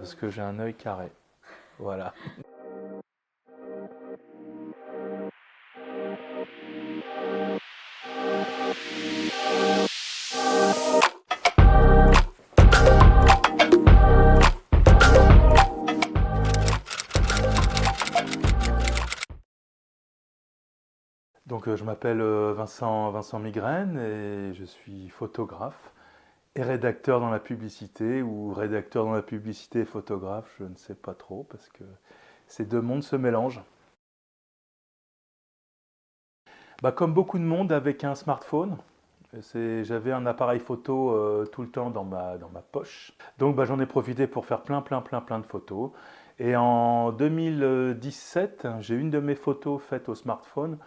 Parce que j'ai un œil carré. Voilà. Donc je m'appelle Vincent Migraine et je suis photographe et rédacteur dans la publicité ou rédacteur dans la publicité et photographe, je ne sais pas trop parce que ces deux mondes se mélangent. Bah, comme beaucoup de monde avec un smartphone, j'avais un appareil photo tout le temps dans ma poche. Donc bah, j'en ai profité pour faire plein de photos. Et en 2017, j'ai une de mes photos faites au smartphone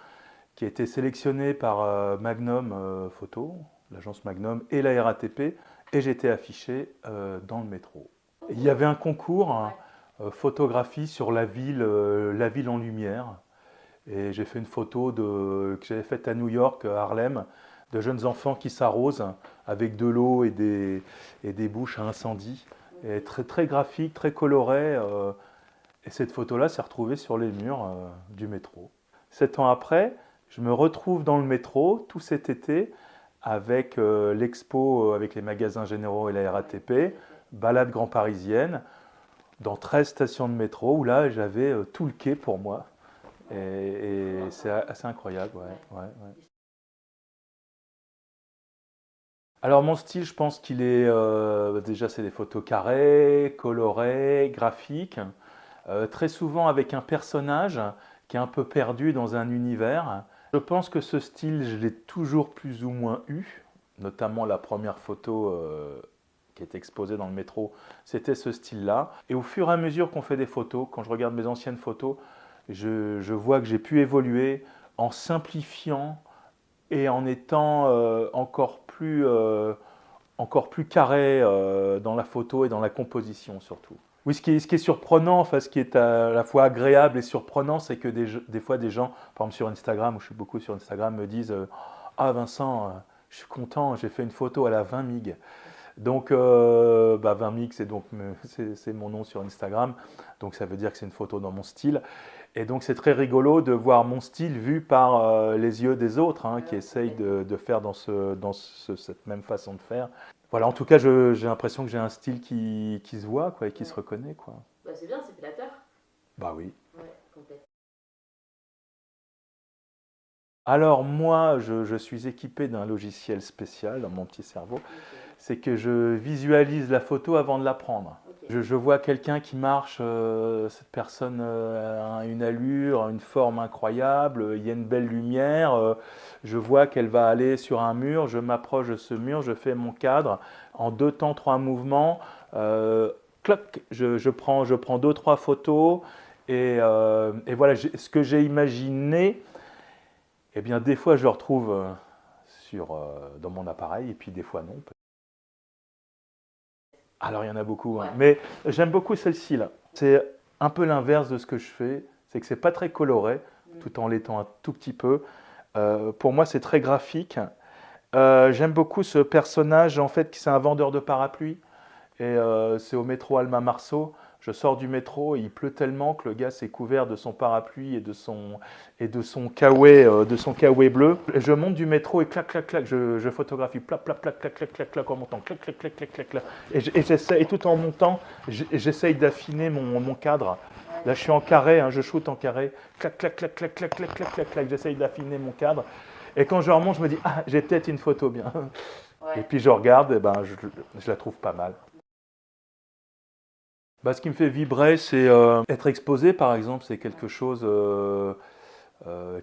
qui a été sélectionnée par Magnum Photo, l'agence Magnum et la RATP, et j'ai été affiché dans le métro. Il y avait un concours, hein, photographie sur la ville en lumière. Et j'ai fait une photo que j'avais faite à New York, à Harlem, de jeunes enfants qui s'arrosent avec de l'eau et des bouches à incendie. Et très graphique, très coloré. Et cette photo-là s'est retrouvée sur les murs du métro. 7 ans après, je me retrouve dans le métro tout cet été avec l'expo avec les magasins généraux et la RATP, balade grand parisienne, dans 13 stations de métro où là j'avais tout le quai pour moi. Et c'est assez incroyable, ouais. Alors mon style, je pense qu'il est déjà c'est des photos carrées, colorées, graphiques, très souvent avec un personnage qui est un peu perdu dans un univers. Je pense que ce style, je l'ai toujours plus ou moins eu, notamment la première photo qui est exposée dans le métro, c'était ce style-là. Et au fur et à mesure qu'on fait des photos, quand je regarde mes anciennes photos, je vois que j'ai pu évoluer en simplifiant et en étant encore plus carré dans la photo et dans la composition surtout. Oui, ce qui est surprenant, enfin ce qui est à la fois agréable et surprenant, c'est que des fois des gens, par exemple sur Instagram, où je suis beaucoup sur Instagram, me disent Ah Vincent, je suis content, j'ai fait une photo à la 20 mig. Donc 20 mig, c'est mon nom sur Instagram, donc ça veut dire que c'est une photo dans mon style. Et donc c'est très rigolo de voir mon style vu par les yeux des autres hein, qui essayent de faire cette même façon de faire. Voilà, en tout cas, j'ai l'impression que j'ai un style qui se voit quoi, et qui se reconnaît. Quoi. Bah, c'est bien, c'est flatteur. Bah oui. Ouais, complètement. Alors moi, je suis équipé d'un logiciel spécial dans mon petit cerveau. Ok, C'est que je visualise la photo avant de la prendre. ok. Je vois quelqu'un qui marche, cette personne a une allure, une forme incroyable, il y a une belle lumière, je vois qu'elle va aller sur un mur, je m'approche de ce mur, je fais mon cadre en 2 temps, 3 mouvements, cloc, je prends 2, 3 photos et voilà, ce que j'ai imaginé, eh bien des fois je le retrouve dans mon appareil et puis des fois non. Alors, il y en a beaucoup, hein. Ouais. Mais j'aime beaucoup celle-ci là. C'est un peu l'inverse de ce que je fais. C'est que c'est pas très coloré, Mm. tout en l'étant un tout petit peu. Pour moi, c'est très graphique. J'aime beaucoup ce personnage, en fait, qui c'est un vendeur de parapluies. Et c'est au métro Alma Marceau. Je sors du métro et il pleut tellement que le gars s'est couvert de son parapluie et de son kawaii bleu. Et je monte du métro et clac, je photographie, clac, en montant, clac. Et tout en montant, j'essaye d'affiner mon cadre. Ouais. Là, je suis en carré, hein, je shoot en carré, clac, j'essaye d'affiner mon cadre. Et quand je remonte, je me dis, ah, j'ai peut-être une photo bien. Et Ouais. puis je regarde, et ben, je la trouve pas mal. Bah, ce qui me fait vibrer, c'est être exposé, par exemple, c'est quelque chose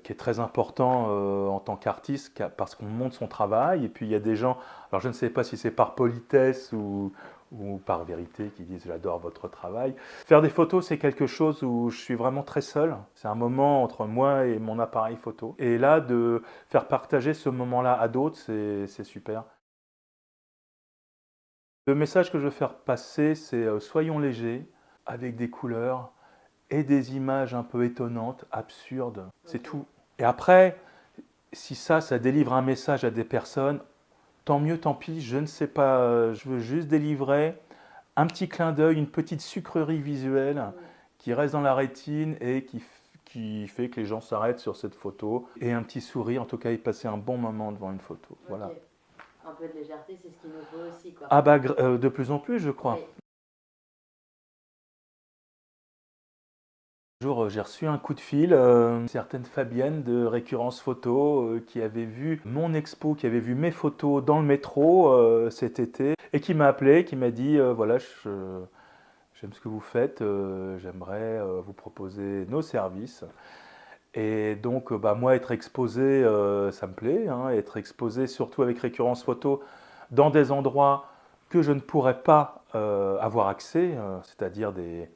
qui est très important en tant qu'artiste, parce qu'on montre son travail, et puis il y a des gens, alors je ne sais pas si c'est par politesse ou par vérité, qui disent j'adore votre travail. Faire des photos, c'est quelque chose où je suis vraiment très seul, c'est un moment entre moi et mon appareil photo. Et là, de faire partager ce moment-là à d'autres, c'est super. Le message que je veux faire passer, c'est soyons légers, avec des couleurs et des images un peu étonnantes, absurdes, c'est Ok. tout. Et après, si ça délivre un message à des personnes, tant mieux, tant pis, je ne sais pas, je veux juste délivrer un petit clin d'œil, une petite sucrerie visuelle qui reste dans la rétine et qui fait que les gens s'arrêtent sur cette photo. Et un petit sourire, en tout cas, ils passaient un bon moment devant une photo. Voilà. Ok. Un peu de légèreté, c'est ce qu'il nous faut aussi, quoi. Ah bah, de plus en plus, je crois. Oui. Un jour, j'ai reçu un coup de fil, une certaine Fabienne de Récurrence Photo qui avait vu mon expo, qui avait vu mes photos dans le métro cet été et qui m'a appelé, qui m'a dit voilà, j'aime ce que vous faites, j'aimerais vous proposer nos services. Et donc, bah, moi, être exposé, ça me plaît, hein, être exposé surtout avec Récurrence Photo dans des endroits que je ne pourrais pas avoir accès, c'est-à-dire des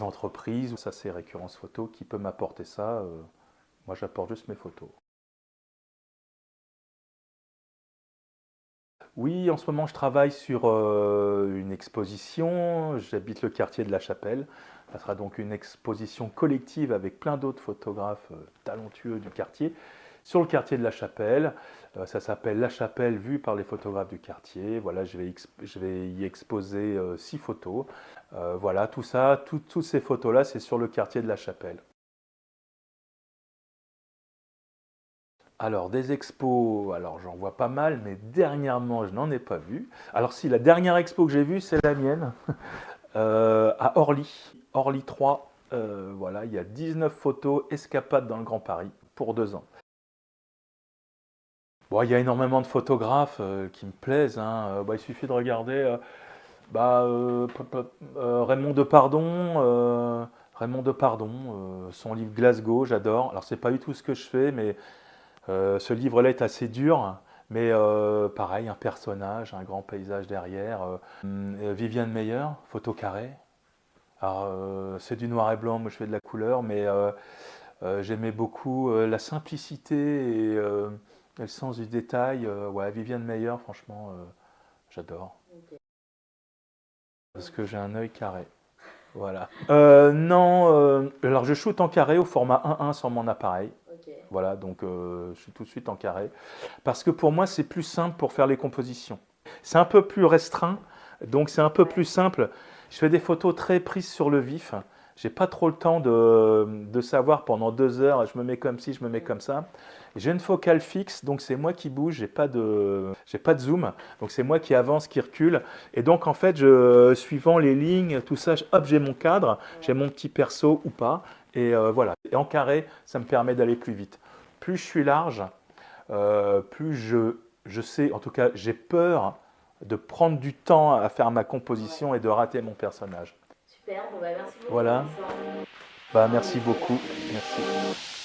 entreprises. Ça, c'est Récurrence Photo qui peut m'apporter ça. Moi, j'apporte juste mes photos. Oui, en ce moment, je travaille sur une exposition. J'habite le quartier de la Chapelle. Ça sera donc une exposition collective avec plein d'autres photographes talentueux du quartier sur le quartier de la Chapelle. Ça s'appelle La Chapelle vue par les photographes du quartier. Voilà, je vais y exposer 6 photos. Voilà, tout ça, toutes ces photos-là, c'est sur le quartier de la Chapelle. Alors, des expos, alors j'en vois pas mal, mais dernièrement, je n'en ai pas vu. Alors si, la dernière expo que j'ai vue, c'est la mienne, à Orly, Orly 3. Voilà, il y a 19 photos escapades dans le Grand Paris pour 2 ans. Bon, il y a énormément de photographes qui me plaisent, hein. Bah, il suffit de regarder bah, Raymond Depardon, son livre Glasgow, j'adore. Alors, c'est pas du tout ce que je fais, mais ce livre-là est assez dur, mais pareil, un personnage, un grand paysage derrière. Viviane Meyer, photo carré. Alors, c'est du noir et blanc, moi je fais de la couleur, mais j'aimais beaucoup la simplicité et le sens du détail. Ouais, Viviane Meyer, franchement, j'adore. Ok. Parce que j'ai un œil carré. Voilà. Non, alors je shoote en carré au format 1:1 sur mon appareil. Ok. Voilà, donc je suis tout de suite en carré. Parce que pour moi, c'est plus simple pour faire les compositions. C'est un peu plus restreint, donc c'est un peu plus simple. Je fais des photos très prises sur le vif. J'ai pas trop le temps de savoir pendant 2 heures, je me mets comme ci, je me mets comme ça. J'ai une focale fixe, donc c'est moi qui bouge, j'ai pas de zoom, donc c'est moi qui avance, qui recule. Et donc en fait, suivant les lignes, tout ça, hop, j'ai mon cadre, j'ai mon petit perso ou pas. Et voilà. Et en carré, ça me permet d'aller plus vite. Plus je suis large, plus je sais, en tout cas, j'ai peur de prendre du temps à faire ma composition et de rater mon personnage. Super, bon bah merci beaucoup Voilà. Vincent. Bah, merci beaucoup. Merci.